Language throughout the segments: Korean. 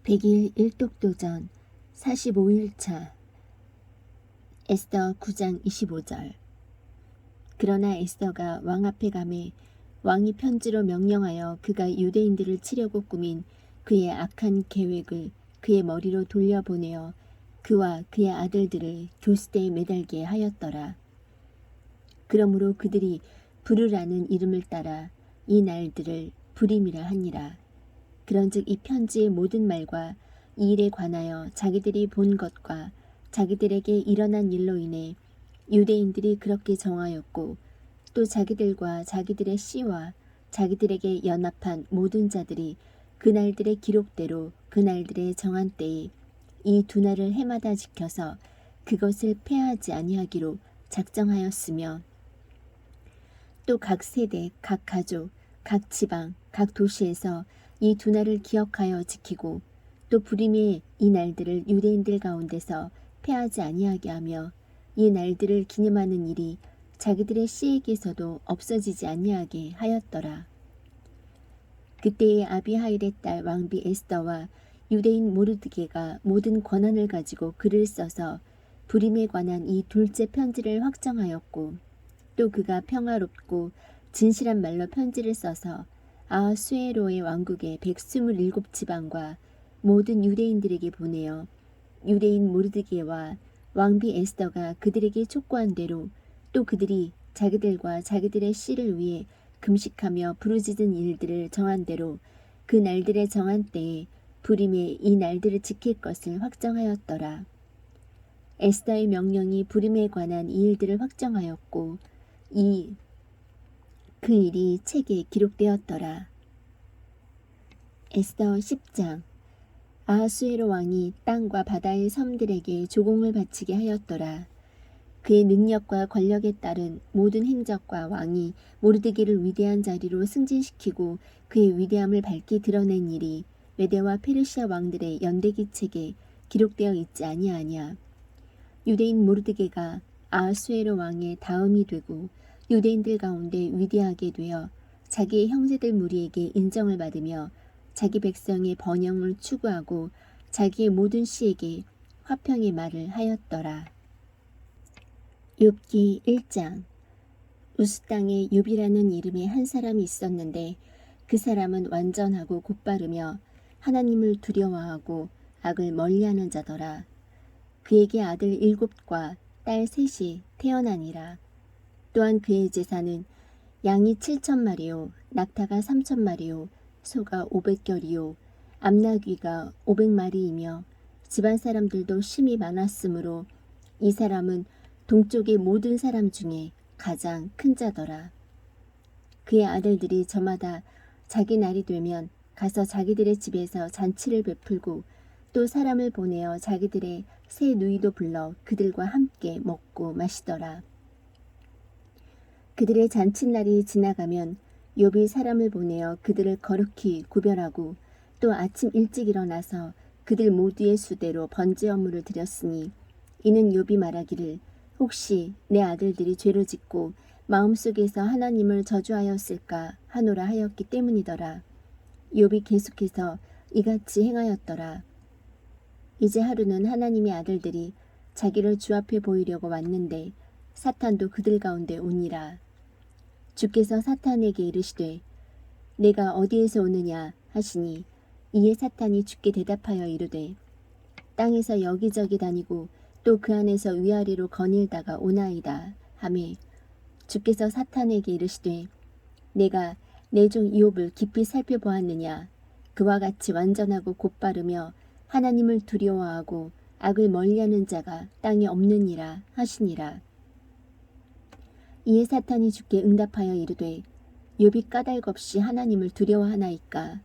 100일 일독도전 45일차 에스더 9장 25절. 그러나 에스더가 왕 앞에 가매 왕이 편지로 명령하여 그가 유대인들을 치려고 꾸민 그의 악한 계획을 그의 머리로 돌려보내어 그와 그의 아들들을 교수대에 매달게 하였더라. 그러므로 그들이 부르라는 이름을 따라 이 날들을 부림이라 하니라. 그런즉 이 편지의 모든 말과 이 일에 관하여 자기들이 본 것과 자기들에게 일어난 일로 인해 유대인들이 그렇게 정하였고 또 자기들과 자기들의 씨와 자기들에게 연합한 모든 자들이 그날들의 기록대로 그날들의 정한 때에 이 두 날을 해마다 지켜서 그것을 폐하지 아니하기로 작정하였으며 또 각 세대, 각 가족, 각 지방, 각 도시에서 이 두 날을 기억하여 지키고 또 부림의 이 날들을 유대인들 가운데서 폐하지 아니하게 하며 이 날들을 기념하는 일이 자기들의 씨에게서도 없어지지 아니하게 하였더라. 그때의 아비하일의 딸 왕비 에스더와 유대인 모르드게가 모든 권한을 가지고 글을 써서 부림에 관한 이 둘째 편지를 확정하였고 또 그가 평화롭고 진실한 말로 편지를 써서 아하수에로의 왕국의 127지방과 모든 유대인들에게 보내어 유대인 모르드게와 왕비 에스더가 그들에게 촉구한 대로 또 그들이 자기들과 자기들의 씨를 위해 금식하며 부르짖은 일들을 정한 대로 그 날들의 정한 때에 부림의 이 날들을 지킬 것을 확정하였더라. 에스더의 명령이 부림에 관한 이 일들을 확정하였고 그 일이 책에 기록되었더라. 에스더 10장. 아하수에로 왕이 땅과 바다의 섬들에게 조공을 바치게 하였더라. 그의 능력과 권력에 따른 모든 행적과 왕이 모르드게를 위대한 자리로 승진시키고 그의 위대함을 밝히 드러낸 일이 메대와 페르시아 왕들의 연대기 책에 기록되어 있지 아니하냐. 유대인 모르드게가 아하수에로 왕의 다음이 되고 유대인들 가운데 위대하게 되어 자기의 형제들 무리에게 인정을 받으며 자기 백성의 번영을 추구하고 자기의 모든 씨에게 화평의 말을 하였더라. 욥기 1장. 우스 땅에 욥이라는 이름의 한 사람이 있었는데 그 사람은 완전하고 곧바르며 하나님을 두려워하고 악을 멀리하는 자더라. 그에게 아들 7과 딸 3이 태어나니라. 또한 그의 제사는 양이 7,000마리요 낙타가 3,000마리요 소가 500결이요 암나귀가 500마리이며 집안 사람들도 심이 많았으므로 이 사람은 동쪽의 모든 사람 중에 가장 큰 자더라. 그의 아들들이 저마다 자기 날이 되면 가서 자기들의 집에서 잔치를 베풀고 또 사람을 보내어 자기들의 새 누이도 불러 그들과 함께 먹고 마시더라. 그들의 잔칫날이 지나가면 욥이 사람을 보내어 그들을 거룩히 구별하고 또 아침 일찍 일어나서 그들 모두의 수대로 번제 업무를 드렸으니 이는 욥이 말하기를 혹시 내 아들들이 죄를 짓고 마음속에서 하나님을 저주하였을까 하노라 하였기 때문이더라. 욥이 계속해서 이같이 행하였더라. 이제 하루는 하나님의 아들들이 자기를 주 앞에 보이려고 왔는데 사탄도 그들 가운데 오니라. 주께서 사탄에게 이르시되 내가 어디에서 오느냐 하시니 이에 사탄이 주께 대답하여 이르되 땅에서 여기저기 다니고 또 그 안에서 위아래로 거닐다가 오나이다 하매 주께서 사탄에게 이르시되 내가 내 종 이욥을 깊이 살펴보았느냐 그와 같이 완전하고 곧바르며 하나님을 두려워하고 악을 멀리하는 자가 땅에 없느니라 하시니라. 이에 사탄이 주께 응답하여 이르되 욥이 까닭없이 하나님을 두려워하나이까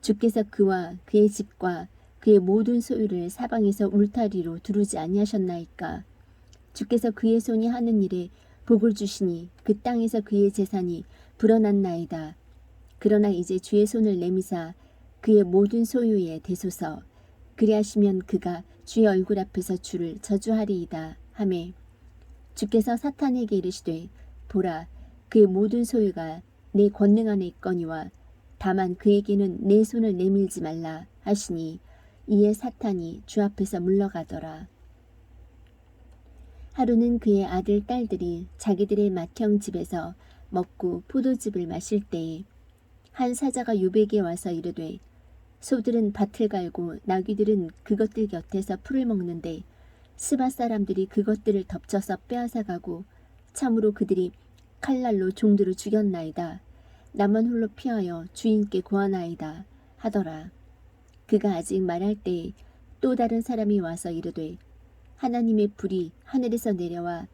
주께서 그와 그의 집과 그의 모든 소유를 사방에서 울타리로 두르지 아니하셨나이까 주께서 그의 손이 하는 일에 복을 주시니 그 땅에서 그의 재산이 불어났나이다. 그러나 이제 주의 손을 내미사 그의 모든 소유에 대소서 그리하시면 그가 주의 얼굴 앞에서 주를 저주하리이다 하매 주께서 사탄에게 이르시되 보라 그의 모든 소유가 내 권능 안에 있거니와 다만 그에게는 내 손을 내밀지 말라 하시니 이에 사탄이 주 앞에서 물러가더라. 하루는 그의 아들 딸들이 자기들의 맏형 집에서 먹고 포도즙을 마실 때에 한 사자가 욥에게 와서 이르되 소들은 밭을 갈고 나귀들은 그것들 곁에서 풀을 먹는데 스바 사람들이 그것들을 덮쳐서 빼앗아가고 참으로 그들이 칼날로 종들을 죽였나이다. 나만 홀로 피하여 주인께 구하나이다 하더라. 그가 아직 말할 때에 또 다른 사람이 와서 이르되 하나님의 불이 하늘에서 내려와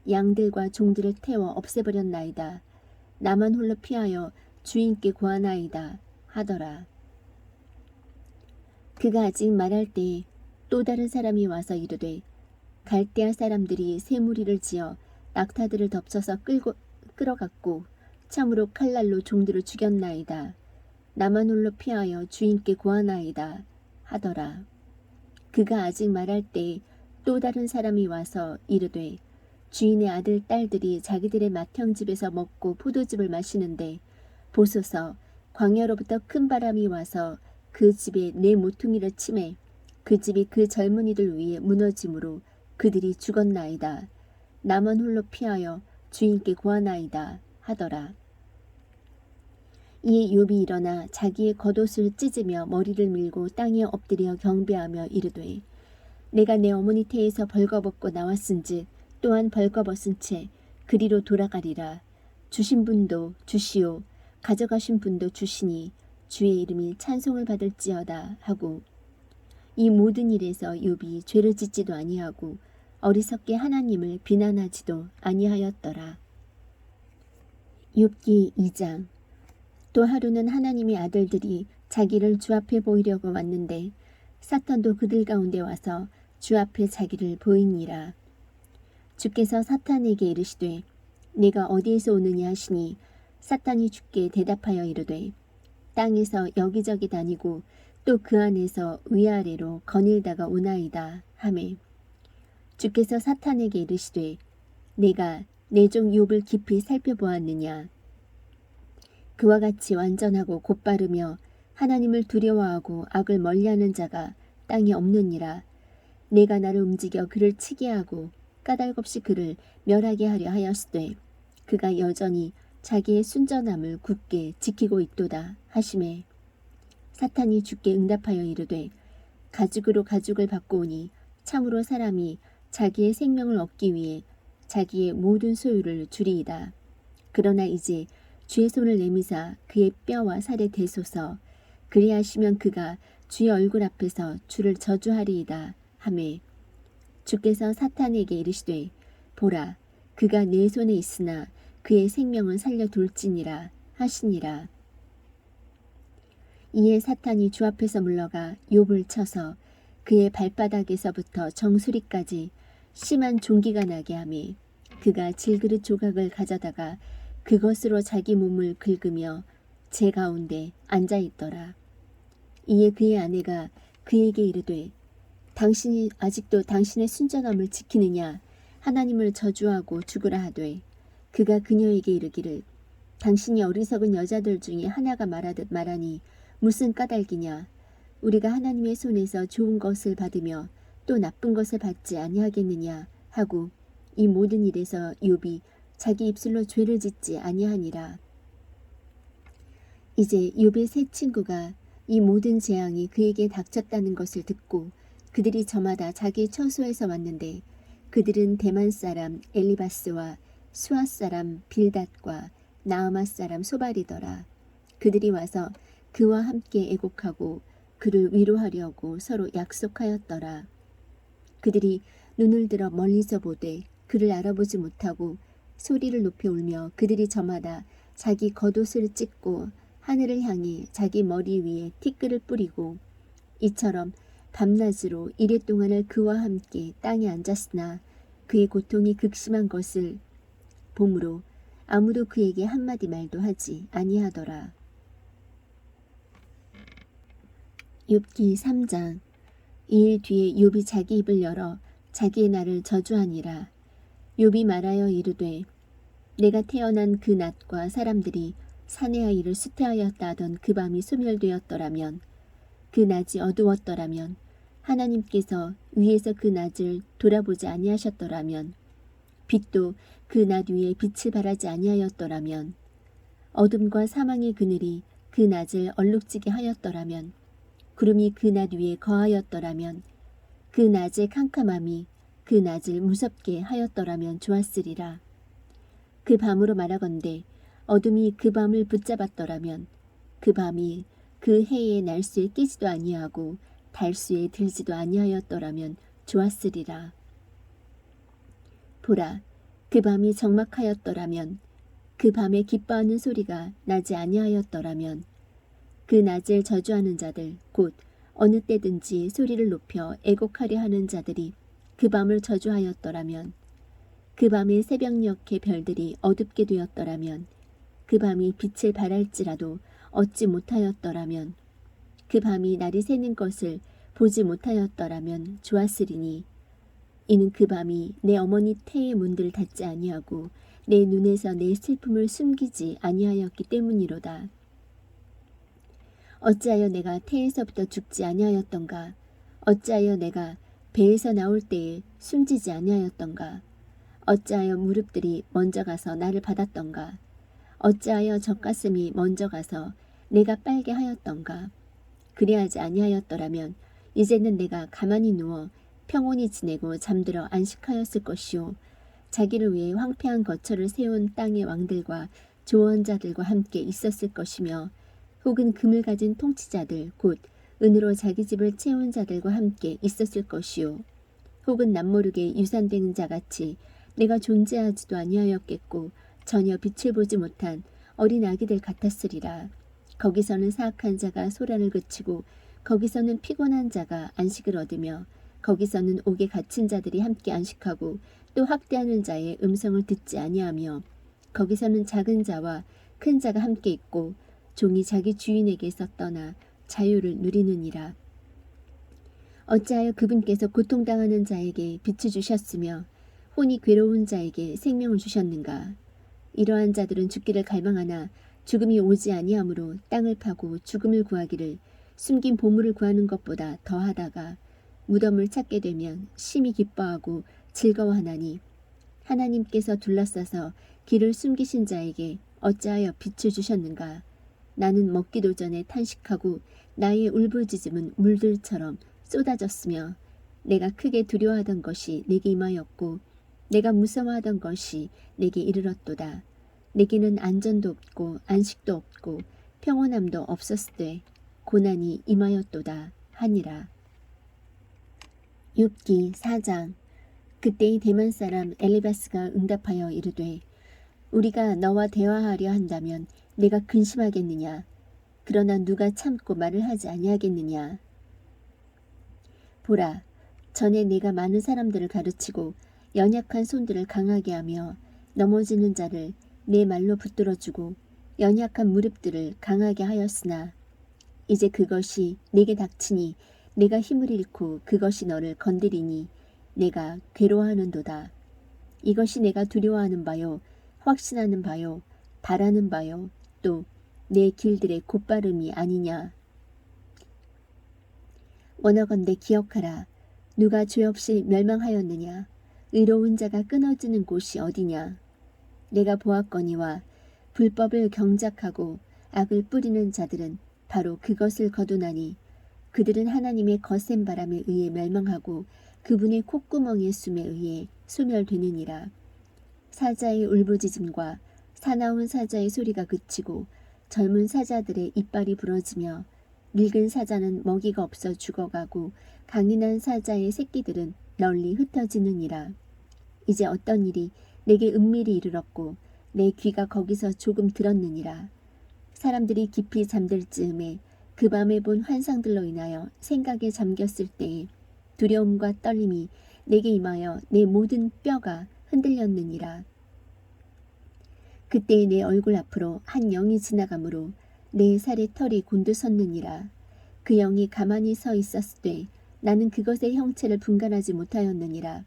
양들과 종들을 태워 없애버렸나이다. 나만 홀로 피하여 주인께 구하나이다 하더라. 그가 아직 말할 때에 또 다른 사람이 와서 이르되 갈대아 사람들이 새무리를 지어 낙타들을 덮쳐서 끌어갔고 참으로 칼날로 종들을 죽였나이다. 나만 홀로 피하여 주인께 구하나이다 하더라. 그가 아직 말할 때에 또 다른 사람이 와서 이르되 주인의 아들 딸들이 자기들의 맏형 집에서 먹고 포도즙을 마시는데 보소서 광야로부터 큰 바람이 와서 그 집에 네 모퉁이를 치매 그 집이 그 젊은이들 위에 무너짐으로 그들이 죽었나이다. 나만 홀로 피하여 주인께 구하나이다 하더라. 이에 욥이 일어나 자기의 겉옷을 찢으며 머리를 밀고 땅에 엎드려 경배하며 이르되 내가 내 어머니 태에서 벌거벗고 나왔은즉 또한 벌거벗은 채 그리로 돌아가리라. 주신 분도 주시오 가져가신 분도 주시니 주의 이름이 찬송을 받을지어다 하고 이 모든 일에서 욥이 죄를 짓지도 아니하고 어리석게 하나님을 비난하지도 아니하였더라. 욥기 2장. 또 하루는 하나님의 아들들이 자기를 주 앞에 보이려고 왔는데 사탄도 그들 가운데 와서 주 앞에 자기를 보이니라. 주께서 사탄에게 이르시되 내가 어디에서 오느냐 하시니 사탄이 주께 대답하여 이르되 땅에서 여기저기 다니고 또 그 안에서 위아래로 거닐다가 오나이다 하매 주께서 사탄에게 이르시되 내가 내 종 욥을 깊이 살펴보았느냐. 그와 같이 완전하고 곧바르며 하나님을 두려워하고 악을 멀리하는 자가 땅에 없느니라. 내가 나를 움직여 그를 치게 하고 까닭없이 그를 멸하게 하려 하였으되 그가 여전히 자기의 순전함을 굳게 지키고 있도다 하시매 사탄이 주께 응답하여 이르되 가죽으로 가죽을 바꾸오니 참으로 사람이 자기의 생명을 얻기 위해 자기의 모든 소유를 주리이다. 그러나 이제 주의 손을 내미사 그의 뼈와 살에 대소서 그리하시면 그가 주의 얼굴 앞에서 주를 저주하리이다 하매 주께서 사탄에게 이르시되 보라 그가 내 손에 있으나 그의 생명을 살려둘지니라 하시니라. 이에 사탄이 주 앞에서 물러가 욥을 쳐서 그의 발바닥에서부터 정수리까지 심한 종기가 나게 하매 그가 질그릇 조각을 가져다가 그것으로 자기 몸을 긁으며 제 가운데 앉아있더라. 이에 그의 아내가 그에게 이르되 당신이 아직도 당신의 순전함을 지키느냐. 하나님을 저주하고 죽으라 하되 그가 그녀에게 이르기를 당신이 어리석은 여자들 중에 하나가 말하듯 말하니 무슨 까닭이냐. 우리가 하나님의 손에서 좋은 것을 받으며 또 나쁜 것을 받지 아니하겠느냐 하고 이 모든 일에서 욥이 자기 입술로 죄를 짓지 아니하니라. 이제 욥의 세 친구가 이 모든 재앙이 그에게 닥쳤다는 것을 듣고 그들이 저마다 자기 처소에서 왔는데 그들은 대만 사람 엘리바스와 수아 사람 빌닷과 나아마 사람 소발이더라. 그들이 와서 그와 함께 애곡하고 그를 위로하려고 서로 약속하였더라. 그들이 눈을 들어 멀리서 보되 그를 알아보지 못하고 소리를 높여 울며 그들이 저마다 자기 겉옷을 찢고 하늘을 향해 자기 머리 위에 티끌을 뿌리고 이처럼 밤낮으로 이레 동안을 그와 함께 땅에 앉았으나 그의 고통이 극심한 것을 보므로 아무도 그에게 한마디 말도 하지 아니하더라. 욥기 3장. 이일 뒤에 욥이 자기 입을 열어 자기의 날을 저주하니라. 욥이 말하여 이르되 내가 태어난 그 낮과 사람들이 사내아이를 수태하였다 하던 그 밤이 소멸되었더라면 그 낮이 어두웠더라면, 하나님께서 위에서 그 낮을 돌아보지 아니하셨더라면, 빛도 그 낮 위에 빛을 발하지 아니하였더라면, 어둠과 사망의 그늘이 그 낮을 얼룩지게 하였더라면, 구름이 그 낮 위에 거하였더라면, 그 낮의 캄캄함이 그 낮을 무섭게 하였더라면 좋았으리라. 그 밤으로 말하건대 어둠이 그 밤을 붙잡았더라면, 그 밤이 그 해의 날수에 끼지도 아니하고 달수에 들지도 아니하였더라면 좋았으리라. 보라, 그 밤이 적막하였더라면, 그 밤에 기뻐하는 소리가 나지 아니하였더라면, 그 낮을 저주하는 자들, 곧 어느 때든지 소리를 높여 애곡하려 하는 자들이 그 밤을 저주하였더라면, 그 밤의 새벽녘의 별들이 어둡게 되었더라면, 그 밤이 빛을 발할지라도 얻지 못하였더라면, 그 밤이 날이 새는 것을 보지 못하였더라면 좋았으리니, 이는 그 밤이 내 어머니 태의 문들을 닫지 아니하고 내 눈에서 내 슬픔을 숨기지 아니하였기 때문이로다. 어찌하여 내가 태에서부터 죽지 아니하였던가? 어찌하여 내가 배에서 나올 때에 숨지지 아니하였던가? 어찌하여 무릎들이 먼저 가서 나를 받았던가? 어찌하여 젖가슴이 먼저 가서 내가 빨게 하였던가? 그리하지 아니하였더라면 이제는 내가 가만히 누워 평온히 지내고 잠들어 안식하였을 것이요, 자기를 위해 황폐한 거처를 세운 땅의 왕들과 조언자들과 함께 있었을 것이며, 혹은 금을 가진 통치자들, 곧 은으로 자기 집을 채운 자들과 함께 있었을 것이요, 혹은 남모르게 유산되는 자같이 내가 존재하지도 아니하였겠고 전혀 빛을 보지 못한 어린 아기들 같았으리라. 거기서는 사악한 자가 소란을 그치고, 거기서는 피곤한 자가 안식을 얻으며, 거기서는 옥에 갇힌 자들이 함께 안식하고 또 학대하는 자의 음성을 듣지 아니하며, 거기서는 작은 자와 큰 자가 함께 있고 종이 자기 주인에게서 떠나 자유를 누리느니라. 어찌하여 그분께서 고통당하는 자에게 빛을 주셨으며 혼이 괴로운 자에게 생명을 주셨는가? 이러한 자들은 죽기를 갈망하나 죽음이 오지 아니하므로 땅을 파고 죽음을 구하기를 숨긴 보물을 구하는 것보다 더하다가 무덤을 찾게 되면 심히 기뻐하고 즐거워하나니, 하나님께서 둘러싸서 길을 숨기신 자에게 어찌하여 빛을 주셨는가? 나는 먹기도 전에 탄식하고 나의 울부짖음은 물들처럼 쏟아졌으며, 내가 크게 두려워하던 것이 내게 임하였고 내가 무서워하던 것이 내게 이르렀도다. 내게는 안전도 없고 안식도 없고 평온함도 없었으되 고난이 임하였도다 하니라. 욥기 4장. 그때의 대만 사람 엘리바스가 응답하여 이르되, 우리가 너와 대화하려 한다면 내가 근심하겠느냐? 그러나 누가 참고 말을 하지 아니하겠느냐? 보라, 전에 내가 많은 사람들을 가르치고 연약한 손들을 강하게 하며 넘어지는 자를 내 말로 붙들어주고 연약한 무릎들을 강하게 하였으나, 이제 그것이 내게 닥치니 내가 힘을 잃고 그것이 너를 건드리니 내가 괴로워하는도다. 이것이 내가 두려워하는 바요, 확신하는 바요, 바라는 바요, 또 내 길들의 곧바름이 아니냐. 원하건대 기억하라. 누가 죄 없이 멸망하였느냐? 의로운 자가 끊어지는 곳이 어디냐? 내가 보았거니와 불법을 경작하고 악을 뿌리는 자들은 바로 그것을 거두나니, 그들은 하나님의 거센 바람에 의해 멸망하고 그분의 콧구멍의 숨에 의해 소멸되느니라. 사자의 울부짖음과 사나운 사자의 소리가 그치고 젊은 사자들의 이빨이 부러지며, 늙은 사자는 먹이가 없어 죽어가고 강인한 사자의 새끼들은 널리 흩어지느니라. 이제 어떤 일이 내게 은밀히 이르렀고 내 귀가 거기서 조금 들었느니라. 사람들이 깊이 잠들 즈음에 그 밤에 본 환상들로 인하여 생각에 잠겼을 때에 두려움과 떨림이 내게 임하여 내 모든 뼈가 흔들렸느니라. 그때에 내 얼굴 앞으로 한 영이 지나가므로 내 살의 털이 곤두섰느니라. 그 영이 가만히 서 있었으되 나는 그것의 형체를 분간하지 못하였느니라.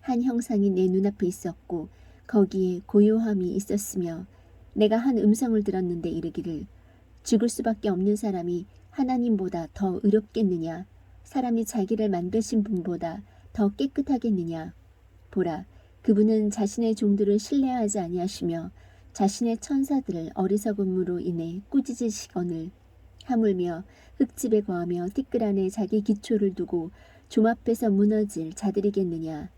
한 형상이 내 눈앞에 있었고 거기에 고요함이 있었으며, 내가 한 음성을 들었는데 이르기를, 죽을 수밖에 없는 사람이 하나님보다 더 의롭겠느냐? 사람이 자기를 만드신 분보다 더 깨끗하겠느냐? 보라, 그분은 자신의 종들을 신뢰하지 아니하시며 자신의 천사들을 어리석음으로 인해 꾸짖으시거늘 하물며 흙집에 거하며 티끌 안에 자기 기초를 두고 좀 앞에서 무너질 자들이겠느냐?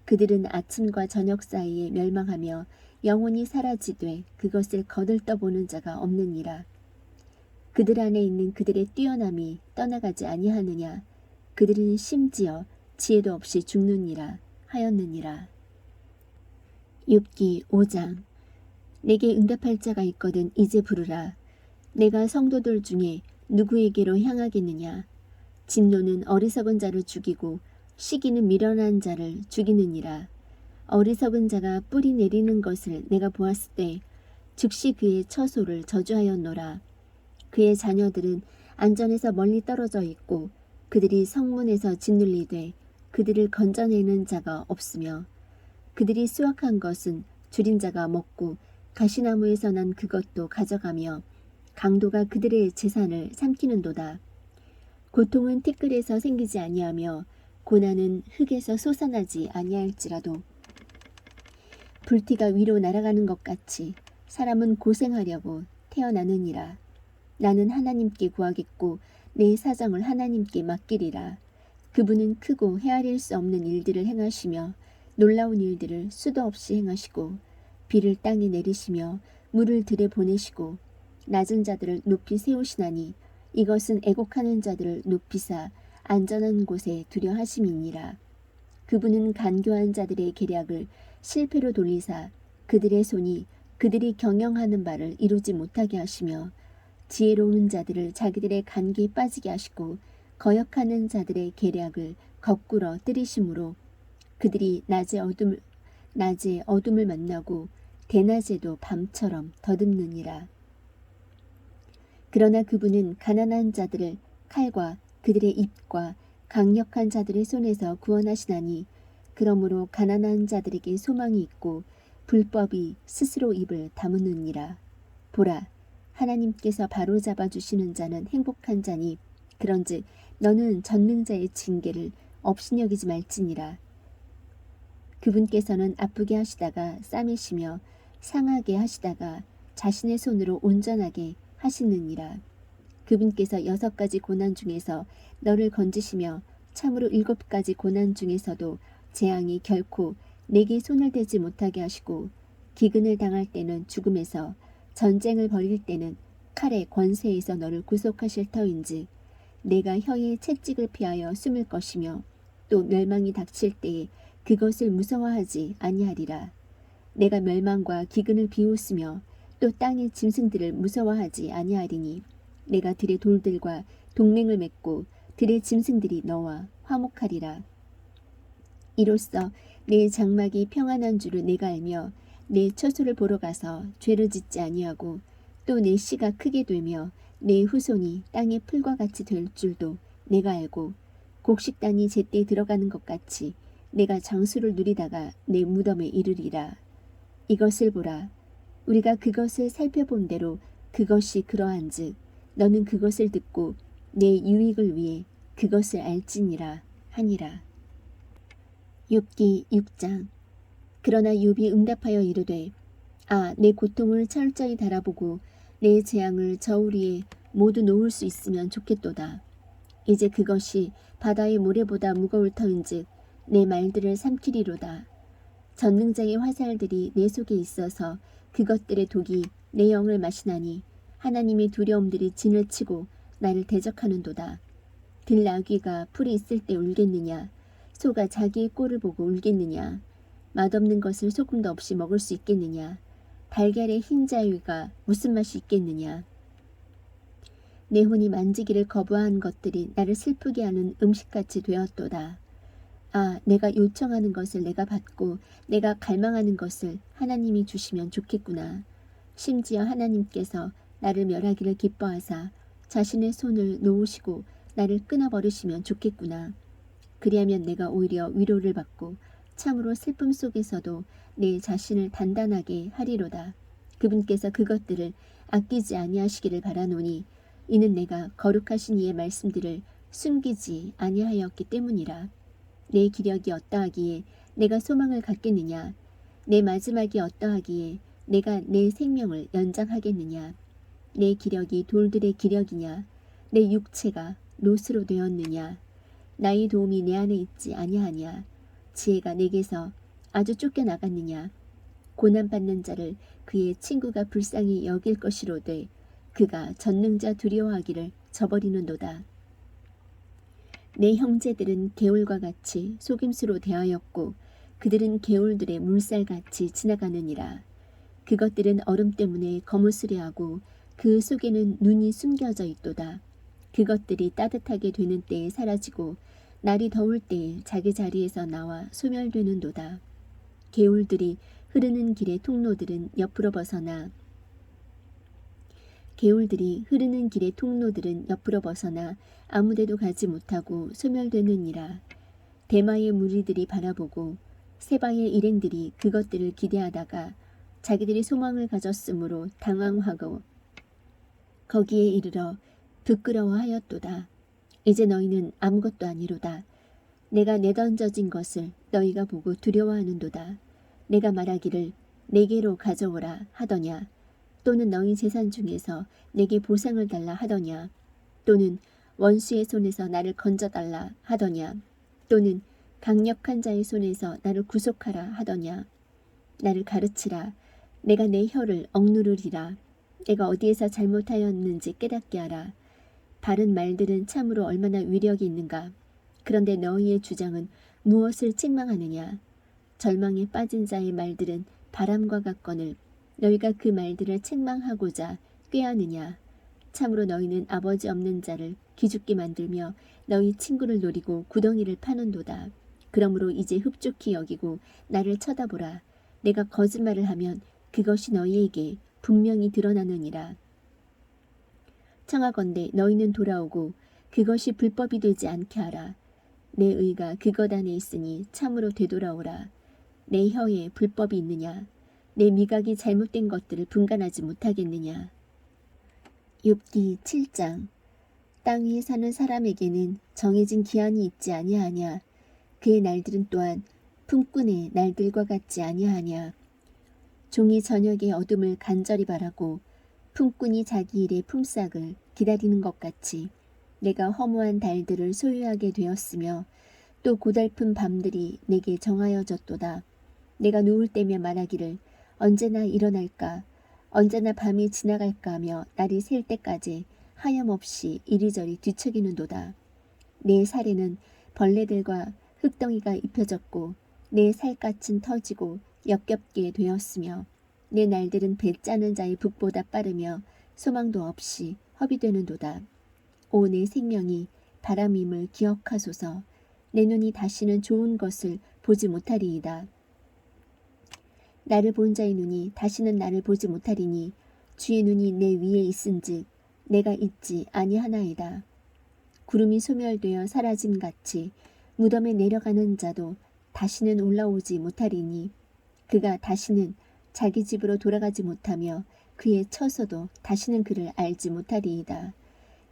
그들은 아침과 저녁 사이에 멸망하며 영혼이 사라지되 그것을 거들떠보는 자가 없느니라. 그들 안에 있는 그들의 뛰어남이 떠나가지 아니하느냐? 그들은 심지어 지혜도 없이 죽느니라 하였느니라. 욥기 5장. 내게 응답할 자가 있거든 이제 부르라. 내가 성도들 중에 누구에게로 향하겠느냐? 진노는 어리석은 자를 죽이고 시기는 미련한 자를 죽이느니라. 어리석은 자가 뿌리 내리는 것을 내가 보았을 때 즉시 그의 처소를 저주하였노라. 그의 자녀들은 안전에서 멀리 떨어져 있고 그들이 성문에서 짓눌리되 그들을 건져내는 자가 없으며 그들이 수확한 것은 줄인 자가 먹고 가시나무에서 난 그것도 가져가며 강도가 그들의 재산을 삼키는도다. 고통은 티끌에서 생기지 아니하며 고난은 흙에서 솟아나지 아니할지라도 불티가 위로 날아가는 것 같이 사람은 고생하려고 태어나느니라. 나는 하나님께 구하겠고 내 사정을 하나님께 맡기리라. 그분은 크고 헤아릴 수 없는 일들을 행하시며 놀라운 일들을 수도 없이 행하시고 비를 땅에 내리시며 물을 들에 보내시고 낮은 자들을 높이 세우시나니 이것은 애곡하는 자들을 높이사 안전한 곳에 두려 하심이니라. 그분은 간교한 자들의 계략을 실패로 돌리사 그들의 손이 그들이 경영하는 바를 이루지 못하게 하시며 지혜로운 자들을 자기들의 간기에 빠지게 하시고 거역하는 자들의 계략을 거꾸로 때리심으로 그들이 낮에 어둠을 만나고 대낮에도 밤처럼 더듬느니라. 그러나 그분은 가난한 자들을 칼과 그들의 입과 강력한 자들의 손에서 구원하시나니 그러므로 가난한 자들에게 소망이 있고 불법이 스스로 입을 다무느니라. 보라, 하나님께서 바로잡아 주시는 자는 행복한 자니 그런즉 너는 전능자의 징계를 업신여기지 말지니라. 그분께서는 아프게 하시다가 싸매시며 상하게 하시다가 자신의 손으로 온전하게 하시느니라. 그분께서 6가지 고난 중에서 너를 건지시며 참으로 7가지 고난 중에서도 재앙이 결코 내게 손을 대지 못하게 하시고 기근을 당할 때는 죽음에서 전쟁을 벌일 때는 칼의 권세에서 너를 구속하실 터인즉 내가 혀의 채찍을 피하여 숨을 것이며 또 멸망이 닥칠 때에 그것을 무서워하지 아니하리라. 내가 멸망과 기근을 비웃으며 또 땅의 짐승들을 무서워하지 아니하리니 내가 들의 돌들과 동맹을 맺고 들의 짐승들이 너와 화목하리라. 이로써 내 장막이 평안한 줄을 내가 알며 내 처소를 보러 가서 죄를 짓지 아니하고 또 내 씨가 크게 되며 내 후손이 땅의 풀과 같이 될 줄도 내가 알고 곡식단이 제때 들어가는 것 같이 내가 장수를 누리다가 내 무덤에 이르리라. 이것을 보라. 우리가 그것을 살펴본 대로 그것이 그러한즉 너는 그것을 듣고 내 유익을 위해 그것을 알지니라 하니라. 욥기 6장. 그러나 욥이 응답하여 이르되 내 고통을 철저히 달아보고 내 재앙을 저울 위에 모두 놓을 수 있으면 좋겠도다. 이제 그것이 바다의 모래보다 무거울 터인즉 내 말들을 삼키리로다. 전능자의 화살들이 내 속에 있어서 그것들의 독이 내 영을 마시나니 하나님의 두려움들이 진을 치고 나를 대적하는도다. 들나귀가 풀이 있을 때 울겠느냐? 소가 자기의 꼴을 보고 울겠느냐? 맛없는 것을 소금도 없이 먹을 수 있겠느냐? 달걀의 흰 자위가 무슨 맛이 있겠느냐? 내 혼이 만지기를 거부한 것들이 나를 슬프게 하는 음식같이 되었도다. 내가 요청하는 것을 내가 받고 내가 갈망하는 것을 하나님이 주시면 좋겠구나. 심지어 하나님께서 나를 멸하기를 기뻐하사 자신의 손을 놓으시고 나를 끊어버리시면 좋겠구나. 그리하면 내가 오히려 위로를 받고 참으로 슬픔 속에서도 내 자신을 단단하게 하리로다. 그분께서 그것들을 아끼지 아니하시기를 바라노니 이는 내가 거룩하신 이의 말씀들을 숨기지 아니하였기 때문이라. 내 기력이 어떠하기에 내가 소망을 갖겠느냐? 내 마지막이 어떠하기에 내가 내 생명을 연장하겠느냐? 내 기력이 돌들의 기력이냐? 내 육체가 롯으로 되었느냐? 나의 도움이 내 안에 있지 아니하냐? 지혜가 내게서 아주 쫓겨나갔느냐? 고난받는 자를 그의 친구가 불쌍히 여길 것이로되 그가 전능자 두려워하기를 저버리는도다. 내 형제들은 개울과 같이 속임수로 대하였고 그들은 개울들의 물살같이 지나가느니라. 그것들은 얼음 때문에 거무스레하고 그 속에는 눈이 숨겨져 있도다. 그것들이 따뜻하게 되는 때에 사라지고 날이 더울 때에 자기 자리에서 나와 소멸되는도다. 개울들이 흐르는 길의 통로들은 옆으로 벗어나 아무데도 가지 못하고 소멸되느니라. 대마의 무리들이 바라보고 세바의 일행들이 그것들을 기대하다가 자기들이 소망을 가졌으므로 당황하고 거기에 이르러 부끄러워하였도다. 이제 너희는 아무것도 아니로다. 내가 내던져진 것을 너희가 보고 두려워하는도다. 내가 말하기를 내게로 가져오라 하더냐? 또는 너희 재산 중에서 내게 보상을 달라 하더냐? 또는 원수의 손에서 나를 건져달라 하더냐? 또는 강력한 자의 손에서 나를 구속하라 하더냐? 나를 가르치라. 내가 내 혀를 억누르리라. 내가 어디에서 잘못하였는지 깨닫게 하라. 바른 말들은 참으로 얼마나 위력이 있는가? 그런데 너희의 주장은 무엇을 책망하느냐? 절망에 빠진 자의 말들은 바람과 같거늘 너희가 그 말들을 책망하고자 꾀하느냐? 참으로 너희는 아버지 없는 자를 기죽게 만들며 너희 친구를 노리고 구덩이를 파는도다. 그러므로 이제 흡족히 여기고 나를 쳐다보라. 내가 거짓말을 하면 그것이 너희에게 분명히 드러나느니라. 청하건대 너희는 돌아오고 그것이 불법이 되지 않게 하라. 내 의가 그것 안에 있으니 참으로 되돌아오라. 내 혀에 불법이 있느냐? 내 미각이 잘못된 것들을 분간하지 못하겠느냐? 욥기 7장. 땅 위에 사는 사람에게는 정해진 기한이 있지 아니하냐? 그의 날들은 또한 품꾼의 날들과 같지 아니하냐? 종이 저녁의 어둠을 간절히 바라고 품꾼이 자기 일의 품삯을 기다리는 것 같이 내가 허무한 달들을 소유하게 되었으며 또 고달픈 밤들이 내게 정하여졌도다. 내가 누울 때면 말하기를 언제나 일어날까 언제나 밤이 지나갈까 하며 날이 셀 때까지 하염없이 이리저리 뒤척이는도다. 내 살에는 벌레들과 흙덩이가 입혀졌고 내 살갗은 터지고 역겹게 되었으며 내 날들은 배 짜는 자의 북보다 빠르며 소망도 없이 허비되는도다. 오 내 생명이 바람임을 기억하소서. 내 눈이 다시는 좋은 것을 보지 못하리이다. 나를 본 자의 눈이 다시는 나를 보지 못하리니 주의 눈이 내 위에 있은즉 내가 있지 아니하나이다. 구름이 소멸되어 사라짐같이 무덤에 내려가는 자도 다시는 올라오지 못하리니 그가 다시는 자기 집으로 돌아가지 못하며 그의 처소도 다시는 그를 알지 못하리이다.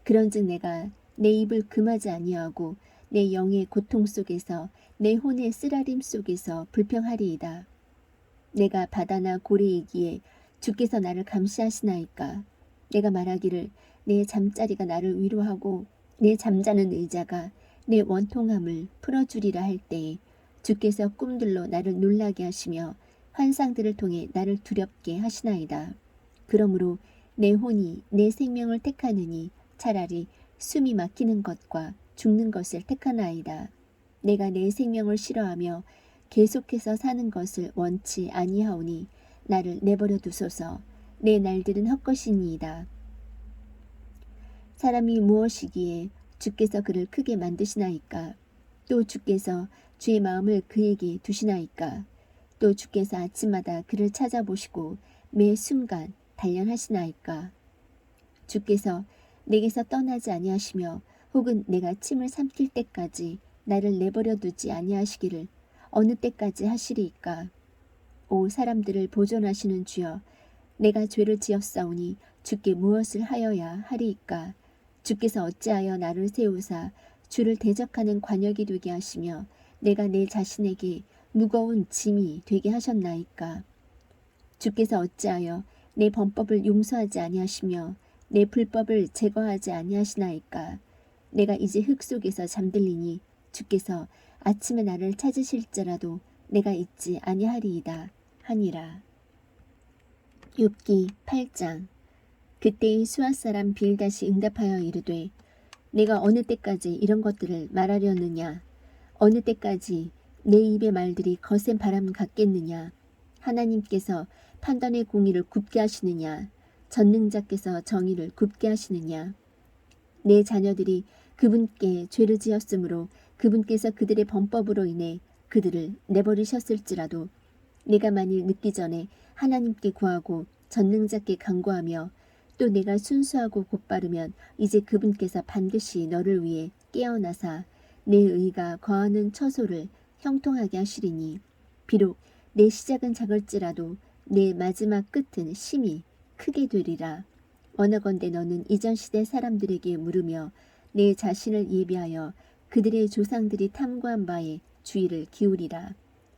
그런즉 내가 내 입을 금하지 아니하고 내 영의 고통 속에서 내 혼의 쓰라림 속에서 불평하리이다. 내가 바다나 고래이기에 주께서 나를 감시하시나이까? 내가 말하기를 내 잠자리가 나를 위로하고 내 잠자는 의자가 내 원통함을 풀어주리라 할 때에 주께서 꿈들로 나를 놀라게 하시며 환상들을 통해 나를 두렵게 하시나이다. 그러므로 내 혼이 내 생명을 택하느니 차라리 숨이 막히는 것과 죽는 것을 택하나이다. 내가 내 생명을 싫어하며 계속해서 사는 것을 원치 아니하오니 나를 내버려 두소서. 내 날들은 헛것이니이다. 사람이 무엇이기에 주께서 그를 크게 만드시나이까? 또 주께서 주의 마음을 그에게 두시나이까? 또 주께서 아침마다 그를 찾아보시고 매 순간 단련하시나이까? 주께서 내게서 떠나지 아니하시며 혹은 내가 침을 삼킬 때까지 나를 내버려 두지 아니하시기를 어느 때까지 하시리이까? 오 사람들을 보존하시는 주여, 내가 죄를 지었사오니 주께 무엇을 하여야 하리이까? 주께서 어찌하여 나를 세우사 주를 대적하는 관역이 되게 하시며 내가 내 자신에게 무거운 짐이 되게 하셨나이까. 주께서 어찌하여 내 범법을 용서하지 아니하시며 내 불법을 제거하지 아니하시나이까. 내가 이제 흙 속에서 잠들리니 주께서 아침에 나를 찾으실지라도 내가 잊지 아니하리이다 하니라. 욥기 8장. 그때의 수아 사람 빌닷이 응답하여 이르되 내가 어느 때까지 이런 것들을 말하려느냐. 어느 때까지 내 입의 말들이 거센 바람 같겠느냐. 하나님께서 판단의 공의를 굽게 하시느냐. 전능자께서 정의를 굽게 하시느냐. 내 자녀들이 그분께 죄를 지었으므로 그분께서 그들의 범법으로 인해 그들을 내버리셨을지라도 내가 만일 늦기 전에 하나님께 구하고 전능자께 간구하며 또 내가 순수하고 곧바르면 이제 그분께서 반드시 너를 위해 깨어나사 내 의가 거하는 처소를 형통하게 하시리니 비록 내 시작은 작을지라도 내 마지막 끝은 심히 크게 되리라. 원하건대 너는 이전 시대 사람들에게 물으며 내 자신을 예비하여 그들의 조상들이 탐구한 바에 주의를 기울이라.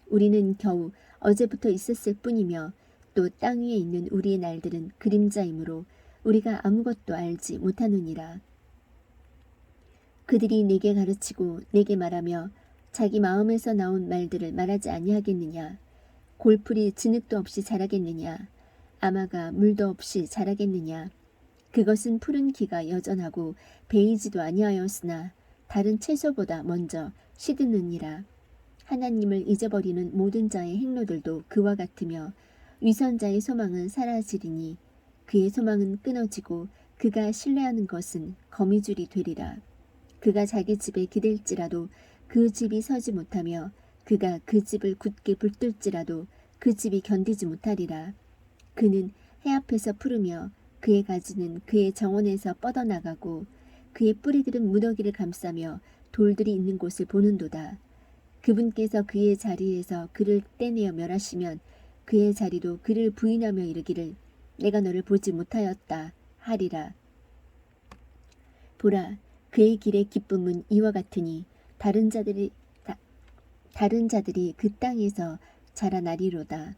우리는 겨우 어제부터 있었을 뿐이며 또 땅 위에 있는 우리의 날들은 그림자이므로 우리가 아무것도 알지 못하느니라. 그들이 내게 가르치고 내게 말하며 자기 마음에서 나온 말들을 말하지 아니하겠느냐. 골풀이 진흙도 없이 자라겠느냐. 아마가 물도 없이 자라겠느냐. 그것은 푸른 기가 여전하고 베이지도 아니하였으나 다른 채소보다 먼저 시드느니라. 하나님을 잊어버리는 모든 자의 행로들도 그와 같으며 위선자의 소망은 사라지리니 그의 소망은 끊어지고 그가 신뢰하는 것은 거미줄이 되리라. 그가 자기 집에 기댈지라도 그 집이 서지 못하며 그가 그 집을 굳게 붙들지라도 그 집이 견디지 못하리라. 그는 해 앞에서 푸르며 그의 가지는 그의 정원에서 뻗어나가고 그의 뿌리들은 무더기를 감싸며 돌들이 있는 곳을 보는도다. 그분께서 그의 자리에서 그를 떼내어 멸하시면 그의 자리도 그를 부인하며 이르기를 내가 너를 보지 못하였다 하리라. 보라, 그의 길의 기쁨은 이와 같으니 다른 자들이 그 땅에서 자라나리로다.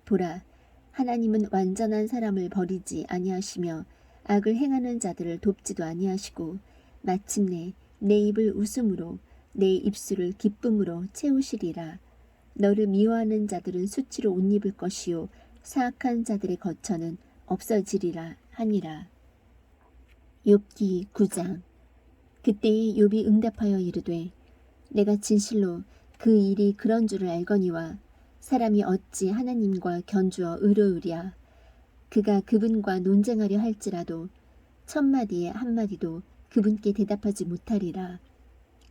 보라, 하나님은 완전한 사람을 버리지 아니하시며 악을 행하는 자들을 돕지도 아니하시고 마침내 내 입을 웃음으로 내 입술을 기쁨으로 채우시리라. 너를 미워하는 자들은 수치로 옷 입을 것이요 사악한 자들의 거처는 없어지리라 하니라. 욥기 9장. 그때에 욥이 응답하여 이르되 내가 진실로 그 일이 그런 줄을 알거니와 사람이 어찌 하나님과 견주어 의로우랴. 그가 그분과 논쟁하려 할지라도 천마디에 한마디도 그분께 대답하지 못하리라.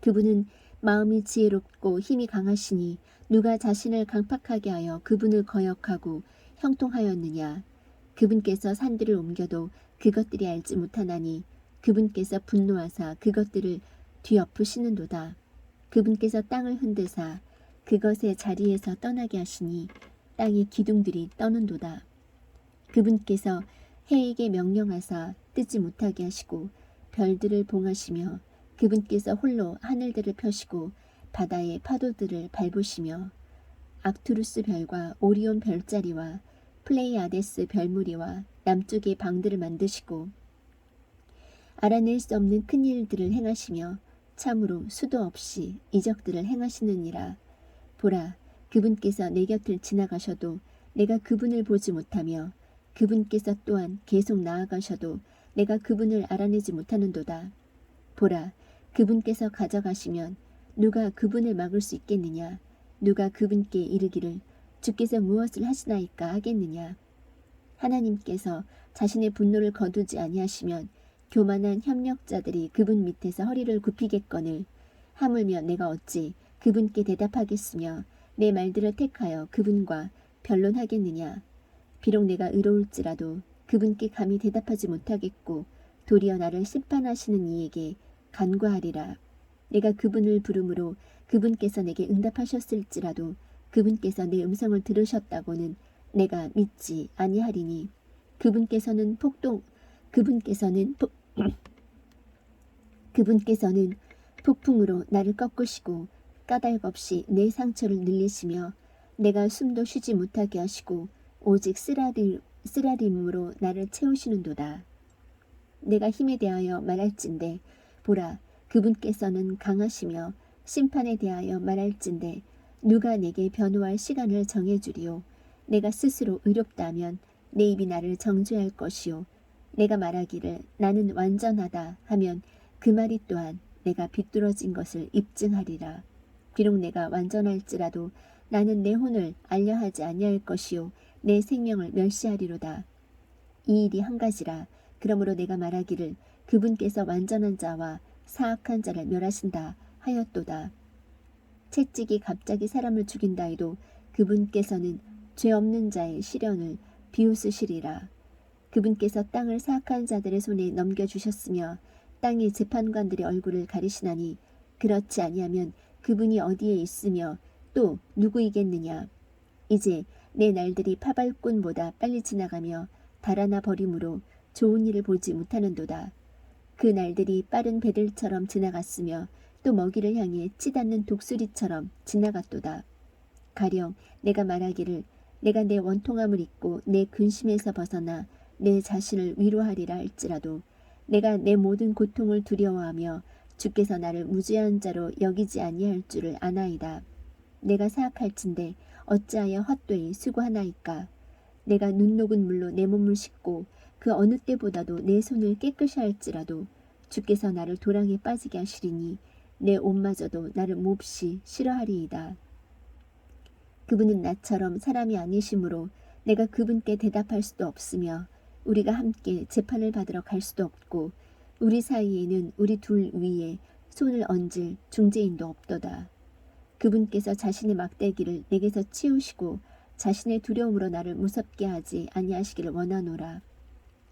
그분은 마음이 지혜롭고 힘이 강하시니 누가 자신을 강팍하게 하여 그분을 거역하고 형통하였느냐. 그분께서 산들을 옮겨도 그것들이 알지 못하나니 그분께서 분노하사 그것들을 뒤엎으시는도다. 그분께서 땅을 흔드사 그것의 자리에서 떠나게 하시니 땅의 기둥들이 떠는도다. 그분께서 해에게 명령하사 뜨지 못하게 하시고 별들을 봉하시며 그분께서 홀로 하늘들을 펴시고 바다의 파도들을 밟으시며 악투루스 별과 오리온 별자리와 플레이아데스 별무리와 남쪽의 방들을 만드시고 알아낼 수 없는 큰 일들을 행하시며 참으로 수도 없이 이적들을 행하시느니라. 보라, 그분께서 내 곁을 지나가셔도 내가 그분을 보지 못하며 그분께서 또한 계속 나아가셔도 내가 그분을 알아내지 못하는도다. 보라, 그분께서 가져가시면 누가 그분을 막을 수 있겠느냐. 누가 그분께 이르기를 주께서 무엇을 하시나이까 하겠느냐. 하나님께서 자신의 분노를 거두지 아니하시면 교만한 협력자들이 그분 밑에서 허리를 굽히겠거늘 하물며 내가 어찌 그분께 대답하겠으며 내 말들을 택하여 그분과 변론하겠느냐. 비록 내가 의로울지라도 그분께 감히 대답하지 못하겠고 도리어 나를 심판하시는 이에게 간구하리라. 내가 그분을 부름으로 그분께서 내게 응답하셨을지라도 그분께서 내 음성을 들으셨다고는 내가 믿지 아니하리니 그분께서는 그분께서는 폭풍으로 나를 꺾으시고 까닭없이 내 상처를 늘리시며 내가 숨도 쉬지 못하게 하시고 오직 쓰라림으로 나를 채우시는도다. 내가 힘에 대하여 말할진대 보라 그분께서는 강하시며 심판에 대하여 말할진대 누가 내게 변호할 시간을 정해주리요. 내가 스스로 의롭다 하면 내 입이 나를 정죄할 것이요. 내가 말하기를 나는 완전하다 하면 그 말이 또한 내가 비뚤어진 것을 입증하리라. 비록 내가 완전할지라도 나는 내 혼을 알려하지 아니할 것이요 내 생명을 멸시하리로다. 이 일이 한 가지라. 그러므로 내가 말하기를 그분께서 완전한 자와 사악한 자를 멸하신다 하였도다. 채찍이 갑자기 사람을 죽인다 해도 그분께서는 죄 없는 자의 시련을 비웃으시리라. 그분께서 땅을 사악한 자들의 손에 넘겨주셨으며 땅의 재판관들의 얼굴을 가리시나니 그렇지 아니하면 그분이 어디에 있으며 또 누구이겠느냐. 이제 내 날들이 파발꾼보다 빨리 지나가며 달아나 버림으로 좋은 일을 보지 못하는도다. 그 날들이 빠른 배들처럼 지나갔으며 또 먹이를 향해 치닫는 독수리처럼 지나갔도다. 가령 내가 말하기를 내가 내 원통함을 잊고 내 근심에서 벗어나 내 자신을 위로하리라 할지라도 내가 내 모든 고통을 두려워하며 주께서 나를 무죄한 자로 여기지 아니할 줄을 아나이다. 내가 사악할진대 어찌하여 헛되이 수고하나이까. 내가 눈 녹은 물로 내 몸을 씻고 그 어느 때보다도 내 손을 깨끗이 할지라도 주께서 나를 도랑에 빠지게 하시리니 내 옷마저도 나를 몹시 싫어하리이다. 그분은 나처럼 사람이 아니시므로 내가 그분께 대답할 수도 없으며 우리가 함께 재판을 받으러 갈 수도 없고 우리 사이에는 우리 둘 위에 손을 얹을 중재인도 없도다. 그분께서 자신의 막대기를 내게서 치우시고 자신의 두려움으로 나를 무섭게 하지 아니하시기를 원하노라.